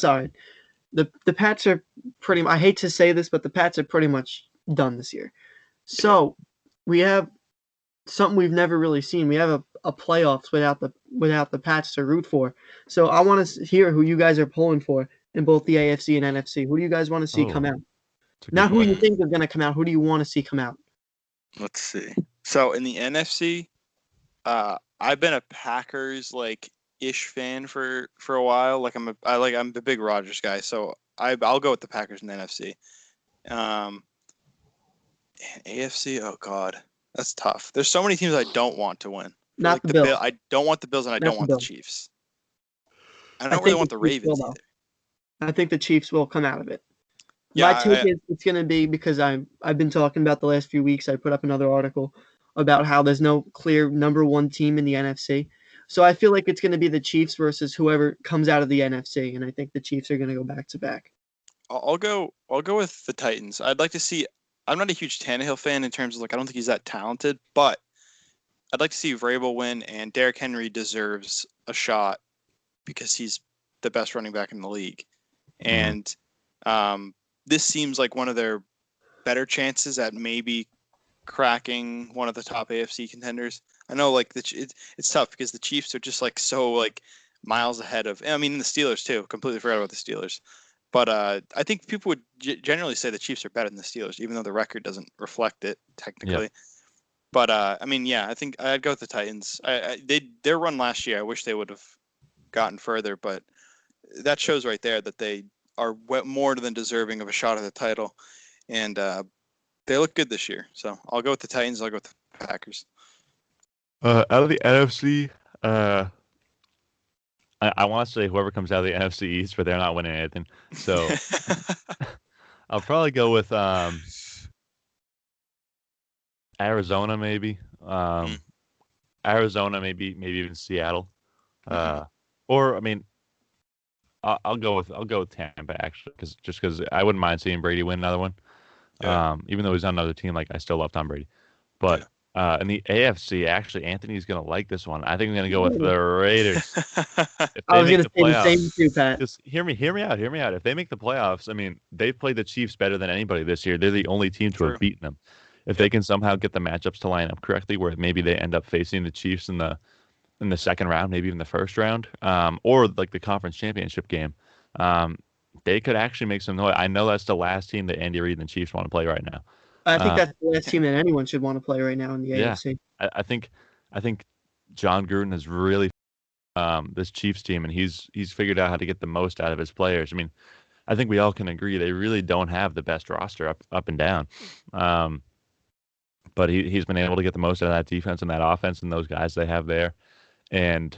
the Pats are pretty. I hate to say this, but the Pats are pretty much done this year. So we have something we've never really seen. We have a playoffs without the Pats to root for. So I want to hear who you guys are pulling for in both the AFC and NFC. Who do you guys want to see come out? Not who you think is going to come out. Who do you want to see come out? Let's see. So in the NFC, I've been a Packers ish fan for a while. Like I'm a big Rodgers guy, so I'll go with the Packers in the NFC. AFC, oh god, that's tough. There's so many teams I don't want to win. Not the Bills. I don't want the Bills, and I don't want the Chiefs. I don't really want the Ravens either. I think the Chiefs will come out of it. My take is it's going to be because I've been talking about the last few weeks. I put up another article about how there's no clear number one team in the NFC. So I feel like it's going to be the Chiefs versus whoever comes out of the NFC, and I think the Chiefs are going to go back to back. I'll go with the Titans. I'd like to see. I'm not a huge Tannehill fan in terms of like I don't think he's that talented, but I'd like to see Vrabel win, and Derrick Henry deserves a shot because he's the best running back in the league, and this seems like one of their better chances at maybe cracking one of the top AFC contenders. I know like it's tough because the Chiefs are just like so like miles ahead of. I mean, the Steelers too. Completely forgot about the Steelers. But I think people would generally say the Chiefs are better than the Steelers, even though the record doesn't reflect it technically. Yep. But I mean, yeah, I think I'd go with the Titans. Their run last year, I wish they would have gotten further, but that shows right there that they are more than deserving of a shot at the title, and they look good this year. So I'll go with the Titans. I'll go with the Packers. Out of the NFC, I want to say whoever comes out of the NFC East, but they're not winning anything. So I'll probably go with Arizona, maybe. Arizona, maybe even Seattle. Or I mean, I'll go with Tampa actually, because I wouldn't mind seeing Brady win another one. Yeah. Even though he's on another team, like I still love Tom Brady. But in the AFC, actually, Anthony's gonna like this one. I think I'm gonna go with the Raiders. I was gonna say the same too, Pat. Just hear me out. If they make the playoffs, I mean, they've played the Chiefs better than anybody this year. They're the only team to have beaten them. If they can somehow get the matchups to line up correctly, where maybe they end up facing the Chiefs in the second round, maybe even the first round, or like the conference championship game, they could actually make some noise. I know that's the last team that Andy Reid and the Chiefs want to play right now. I think that's the last team that anyone should want to play right now in the AFC. I think John Gruden has really this Chiefs team, and he's figured out how to get the most out of his players. I mean, I think we all can agree they really don't have the best roster up and down. But he's been able to get the most out of that defense and that offense and those guys they have there. And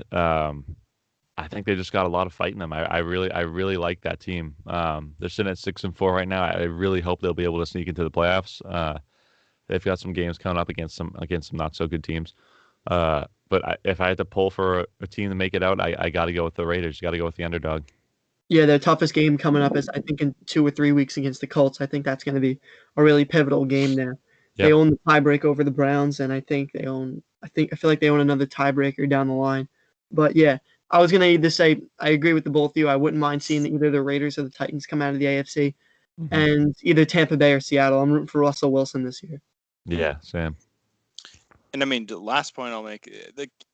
I think they just got a lot of fight in them. I really like that team. They're sitting at 6-4 right now. I really hope they'll be able to sneak into the playoffs. They've got some games coming up against some not so good teams. But if I had to pull for a team to make it out, I got to go with the Raiders. Got to go with the underdog. Yeah, their toughest game coming up is I think in 2 or 3 weeks against the Colts. I think that's going to be a really pivotal game there. Yep. They own the tiebreak over the Browns, and I feel like they own another tiebreaker down the line. But yeah, I was going to either say I agree with the both of you. I wouldn't mind seeing either the Raiders or the Titans come out of the AFC, and either Tampa Bay or Seattle. I'm rooting for Russell Wilson this year. Yeah, Sam. And I mean, the last point I'll make,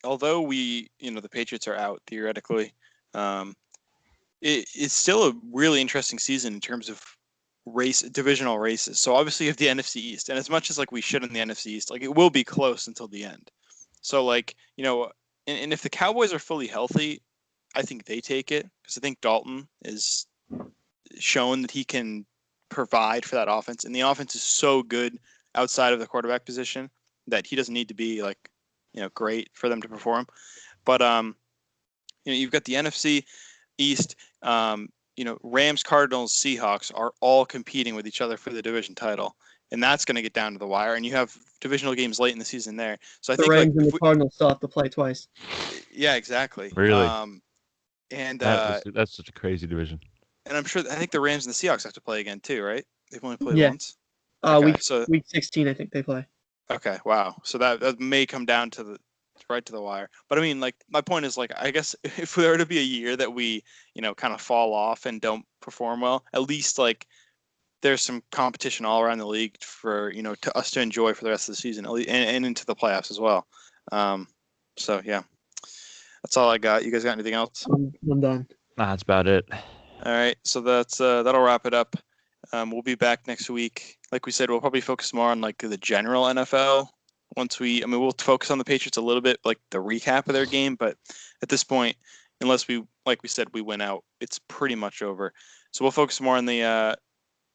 although the Patriots are out theoretically, it's still a really interesting season in terms of divisional races. So obviously you have the NFC East, and as much as like we should in the NFC East, like it will be close until the end. So like, and if the Cowboys are fully healthy, I think they take it, because I think Dalton is shown that he can provide for that offense, and the offense is so good outside of the quarterback position that he doesn't need to be like, great for them to perform. But you've got the NFC East. Rams, Cardinals, Seahawks are all competing with each other for the division title, and that's going to get down to the wire. And you have divisional games late in the season there. So I think Rams and the Cardinals still have to play twice. Yeah, exactly. Really? And that's such a crazy division. And I think the Rams and the Seahawks have to play again too, right? They've only played once. Week 16, I think they play. Okay, wow. So that may come down to right to the wire. But I mean, like, my point is, like, I guess if there were to be a year that we, kind of fall off and don't perform well, at least like there's some competition all around the league for, to us to enjoy for the rest of the season, and into the playoffs as well. So yeah, that's all I got. You guys got anything else? I'm done. Nah, that's about it. All right. So that'll wrap it up. We'll be back next week. Like we said, we'll probably focus more on like the general NFL. We'll focus on the Patriots a little bit, like the recap of their game. But at this point, unless we win out, it's pretty much over. So we'll focus more on the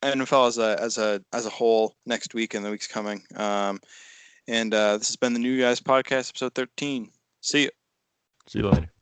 NFL as a whole next week and the weeks coming. This has been the New Guys Podcast, episode 13. See you. See you later.